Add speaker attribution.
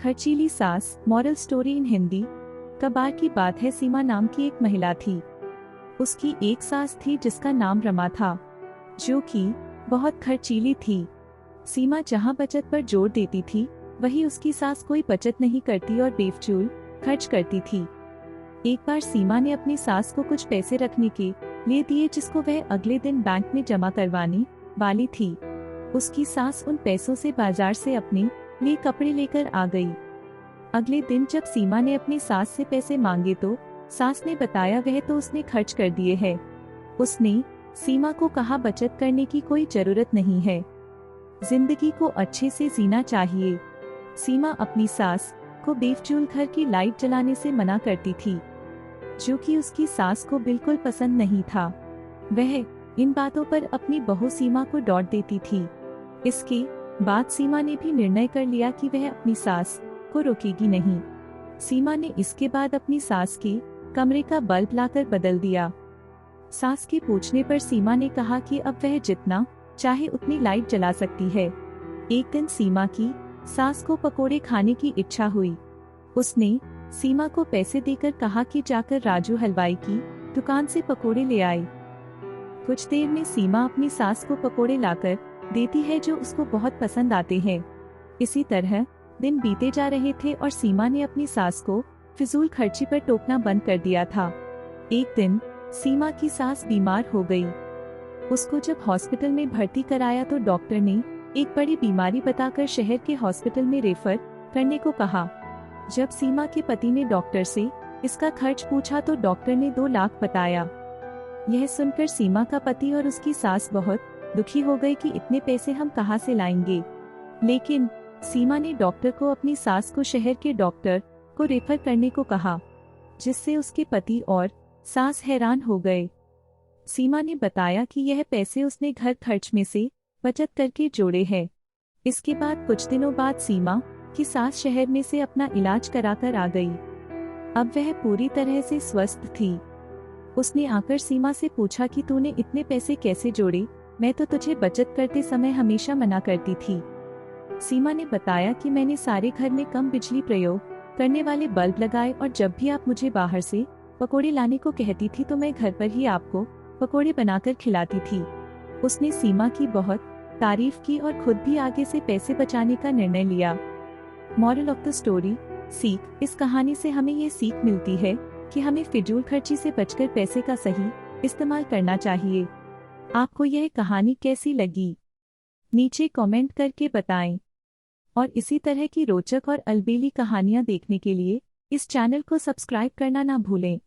Speaker 1: खर्चीली सास। Moral story in Hindi. कबार की बात है, सीमा नाम की एक महिला थी। उसकी एक सास थी जिसका नाम रमा था, जो कि बहुत खर्चीली थी। सीमा जहाँ बचत पर जोर देती थी, वही उसकी सास कोई बचत नहीं करती और बेफजूल खर्च करती थी। एक बार सीमा ने अपनी सास को कुछ पैसे रखने के लिए दिए, जिसको वह अगले दिन बैंक में जमा करवाने वाली थी। उसकी सास उन पैसों से बाजार से अपने लिए कपड़े लेकर आ गई। अगले दिन जब सीमा ने अपनी सास से पैसे मांगे तो सास ने बताया वह तो उसने खर्च कर दिए हैं। उसने सीमा को कहा, बचत करने की कोई जरूरत नहीं है, जिंदगी को अच्छे से जीना चाहिए। सीमा अपनी सास को बेफजूल घर की लाइट जलाने से मना करती थी, जो कि उसकी सास को बिल्कुल पसंद नहीं था। वह इन बातों पर अपनी बहू सीमा को डांट देती थी। इसके बाद सीमा ने भी निर्णय कर लिया कि वह अपनी सास को रोकेगी नहीं। सीमा ने इसके बाद अपनी सास के कमरे का बल्ब लाकर बदल दिया। सास के पूछने पर सीमा ने कहा कि अब वह जितना चाहे उतनी लाइट जला सकती है। एक दिन सीमा की सास को पकोड़े खाने की इच्छा हुई। उसने सीमा को पैसे देकर कहा कि जाकर राजू हलवाई की दुकान से पकोड़े ले आए। कुछ देर में सीमा अपनी सास को पकोड़े लाकर देती है, जो उसको बहुत पसंद आते हैं। इसी तरह दिन बीते जा रहे थे और सीमा ने अपनी सास को फिजूल खर्ची पर टोकना बंद कर दिया था। एक दिन सीमा की सास बीमार हो गई। उसको जब हॉस्पिटल में भर्ती कराया तो डॉक्टर ने एक बड़ी बीमारी बताकर शहर के हॉस्पिटल में रेफर करने को कहा। जब सीमा के पति ने डॉक्टर से इसका खर्च पूछा तो डॉक्टर ने 2 लाख बताया। यह सुनकर सीमा का पति और उसकी सास बहुत दुखी हो गए कि इतने पैसे हम कहां से लाएंगे। लेकिन सीमा ने डॉक्टर को अपनी सास को शहर के डॉक्टर को रेफर करने को कहा, जिससे उसके पति और सास हैरान हो गए। सीमा ने बताया कि यह पैसे उसने घर खर्च में से बचत करके जोड़े हैं। इसके बाद कुछ दिनों बाद सीमा की सास शहर में से अपना इलाज कराकर आ गई। अब वह पूरी तरह से स्वस्थ थी। उसने आकर सीमा से पूछा कि तूने इतने पैसे कैसे जोड़े? मैं तो तुझे बचत करते समय हमेशा मना करती थी। सीमा ने बताया कि मैंने सारे घर में कम बिजली प्रयोग करने वाले बल्ब लगाए और जब भी आप मुझे बाहर से पकोड़े लाने को कहती थी तो मैं घर पर ही आपको पकोड़े बनाकर खिलाती थी। उसने सीमा की बहुत तारीफ की और खुद भी आगे से पैसे बचाने का निर्णय लिया। Moral of the story. सीख। इस कहानी से हमें ये सीख मिलती है कि हमें फिजूल खर्ची से बचकर पैसे का सही इस्तेमाल करना चाहिए। आपको यह कहानी कैसी लगी? नीचे कमेंट करके बताएं। और इसी तरह की रोचक और अलबेली कहानियां देखने के लिए इस चैनल को सब्सक्राइब करना ना भूलें।